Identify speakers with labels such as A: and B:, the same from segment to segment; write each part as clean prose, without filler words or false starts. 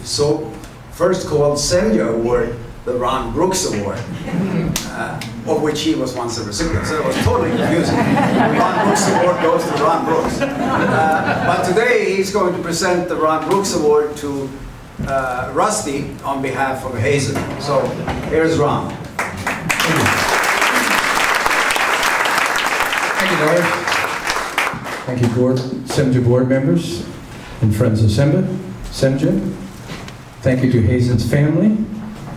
A: so first called SEMJA Award, the Ron Brooks Award, of which he was once a recipient. So it was totally confusing. The Ron Brooks Award goes to Ron Brooks. But today he's going to present the Ron Brooks Award to Rusty on behalf of Hazen. So here's Ron.
B: Thank you, Lars. Thank you, SEMJA board members and friends of SEMJA. Thank you to Hazen's family.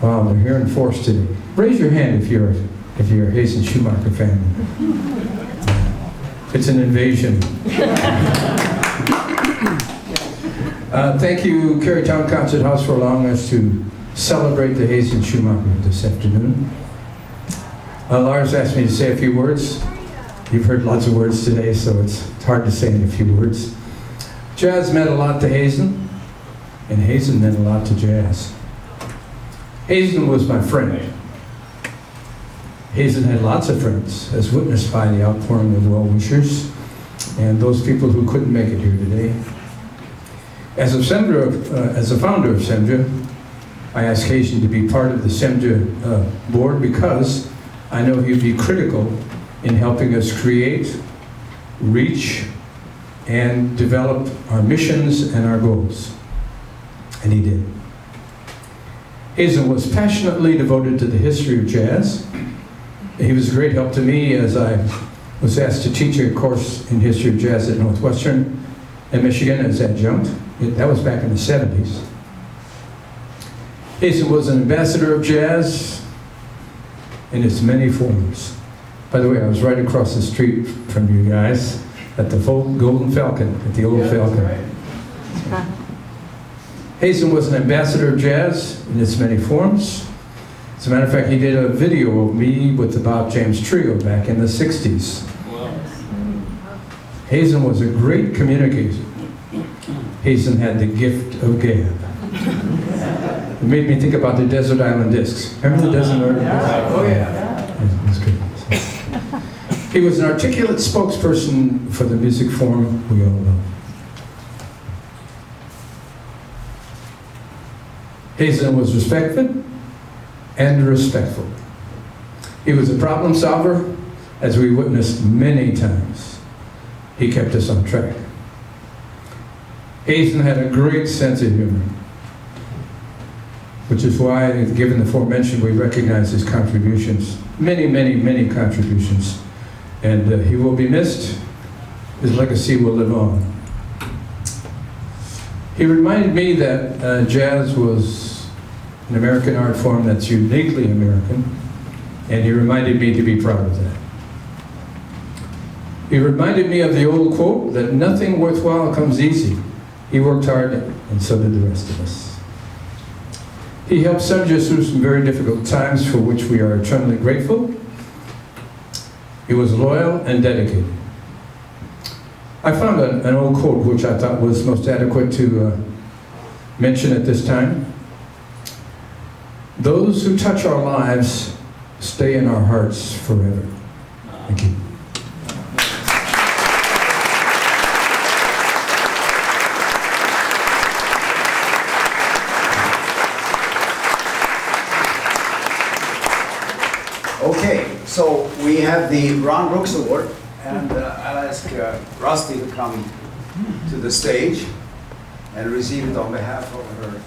B: Wow, they're here in force today. Raise your hand if you're a Hazen Schumacher family. It's an invasion. Thank you, Kerrytown Concert House, for allowing us to celebrate the Hazen Schumacher this afternoon. Lars asked me to say a few words. You've heard lots of words today, so it's hard to say in a few words. Jazz meant a lot to Hazen, and Hazen meant a lot to jazz. Hazen was my friend. Hazen had lots of friends, as witnessed by the outpouring of well-wishers and those people who couldn't make it here today. As a founder of SEMJA, I asked Hazen to be part of the SEMJA board because I know he'd be critical in helping us create, reach, and develop our missions and our goals. And he did. Hazen was passionately devoted to the history of jazz. He was a great help to me as I was asked to teach a course in history of jazz at Northwestern in Michigan as adjunct. That was back in the 70s. Hazen was an ambassador of jazz in its many forms. By the way, I was right across the street from you guys at the Golden Falcon, at the old Falcon. Right. Hazen was an ambassador of jazz in its many forms. As a matter of fact, he did a video of me with the Bob James Trio back in the 60s. Wow. Hazen was a great communicator. Hazen had the gift of gab. It made me think about the Desert Island Discs. Remember the Desert Island Discs? Oh yeah. It was good. He was an articulate spokesperson for the music form we all love. Hazen was respected and respectful. He was a problem solver, as we witnessed many times. He kept us on track. Hazen had a great sense of humor, which is why, given the aforementioned, we recognize his contributions. Many, many, many contributions. And he will be missed. His legacy will live on. He reminded me that jazz was an American art form that's uniquely American, and he reminded me to be proud of that. He reminded me of the old quote that nothing worthwhile comes easy. He worked hard, and so did the rest of us. He helped SEMJA through some very difficult times for which we are eternally grateful. He was loyal and dedicated. I found an old quote which I thought was most adequate to mention at this time. Those who touch our lives stay in our hearts forever. Thank you.
A: Okay, so we have the Ron Brooks Award, and I'll ask Rusty to come to the stage and receive it on behalf of her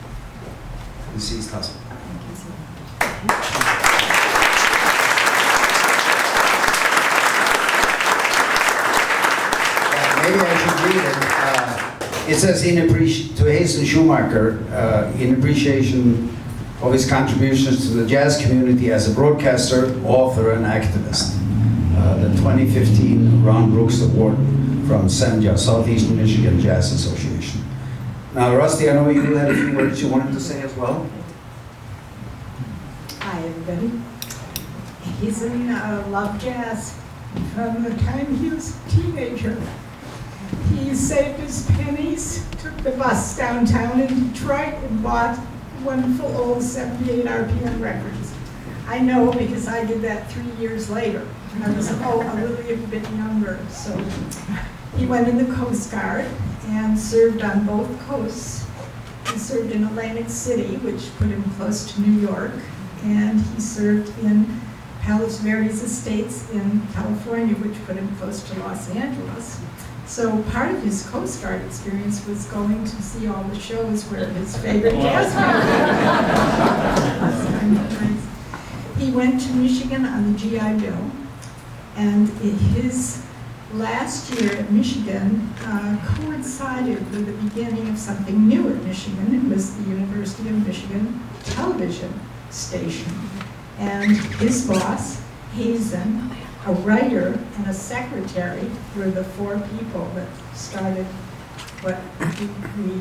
A: deceased husband. Maybe I should read it. It says, to Hazen Schumacher, in appreciation of his contributions to the jazz community as a broadcaster, author, and activist. The 2015 Ron Brooks Award from SEMJA, Southeastern Michigan Jazz Association. Now, Rusty, I know you had a few words you wanted to say as well.
C: Hi, everybody. Hazen loved jazz from the time he was a teenager. He saved his pennies, took the bus downtown in Detroit, and bought wonderful old 78 RPM records. I know because I did that 3 years later. I was a little bit younger. So he went in the Coast Guard and served on both coasts. He served in Atlantic City, which put him close to New York, and he served in Palos Verdes Estates in California, which put him close to Los Angeles. So part of his Coast Guard experience was going to see all the shows where his favorite jazz was. He went to Michigan on the GI Bill, and his last year at Michigan coincided with the beginning of something new at Michigan. It was the University of Michigan television station. And his boss, Hazen, a writer and a secretary were the four people that started what we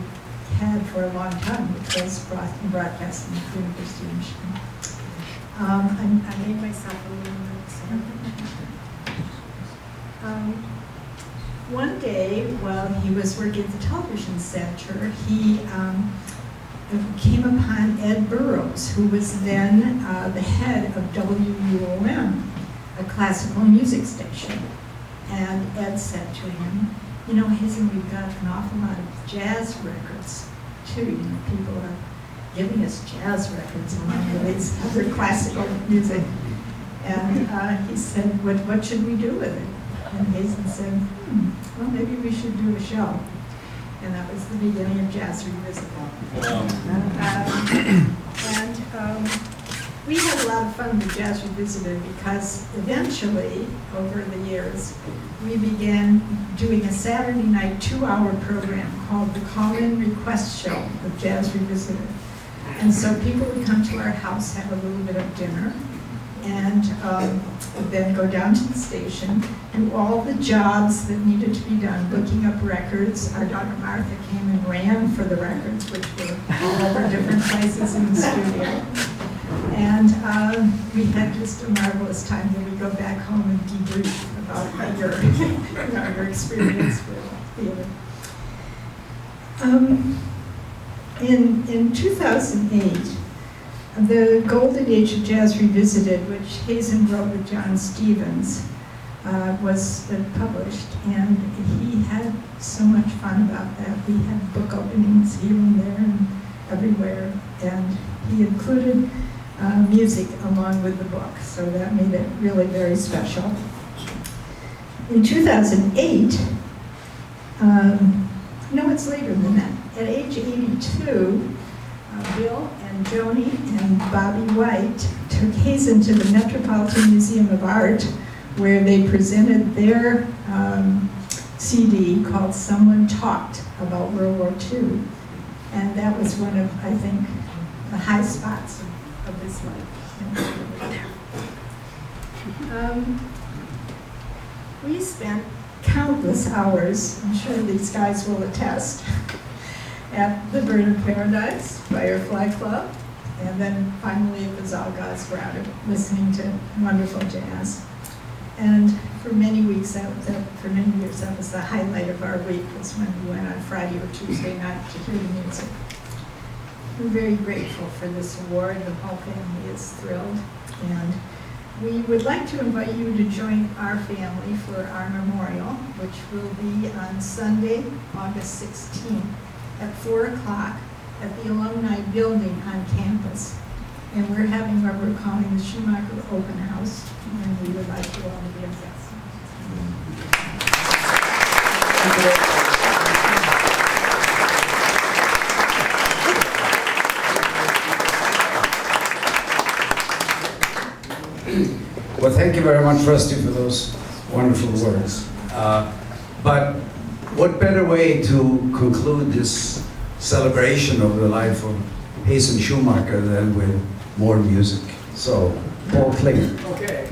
C: had for a long time, which was broadcasting at the University of Michigan. I made myself a little nervous. One day, while he was working at the television center, he came upon Ed Burroughs, who was then the head of WUOM, a classical music station. And Ed said to him, you know, Hazen, we've got an awful lot of jazz records, too. You know, people are giving us jazz records along with these other classical music. And he said, what should we do with it? And Hazen said, well, maybe we should do a show. And that was the beginning of Jazz Revisited. We had a lot of fun with Jazz Revisited because eventually, over the years, we began doing a Saturday night 2-hour program called the Call-In Request Show of Jazz Revisited. And so people would come to our house, have a little bit of dinner, and then go down to the station, do all the jobs that needed to be done, looking up records. Our daughter Martha came and ran for the records, which were all over different places in the studio. And we had just a marvelous time. Then we go back home and debrief about your experience with theater. In 2008, the Golden Age of Jazz Revisited, which Hazen wrote with John Stevens, was published, and he had so much fun about that. We had book openings here and there and everywhere, and he included music along with the book, so that made it really very special. In 2008, no, it's later than that. At age 82, Bill and Joni and Bobby White took Hazen to the Metropolitan Museum of Art, where they presented their CD called Someone Talked About World War II. And that was one of, I think, the high spots of his life. We spent countless hours, I'm sure these guys will attest, at the Bird of Paradise, Firefly Club, and then finally it was all God's Brother, listening to wonderful jazz. And for many weeks, for many years, that was the highlight of our week, was when we went on Friday or Tuesday night to hear the music. We're very grateful for this award. The whole family is thrilled. And we would like to invite you to join our family for our memorial, which will be on Sunday, August 16th at 4 o'clock at the Alumni Building on campus. And we're having what we're calling the Schumacher Open House, and we would like you all to be a guest.
A: Well, thank you very much, Rusty, for those wonderful words. But what better way to conclude this celebration of the life of Hazen Schumacher than with more music? So, Paul Klinger.
D: Okay.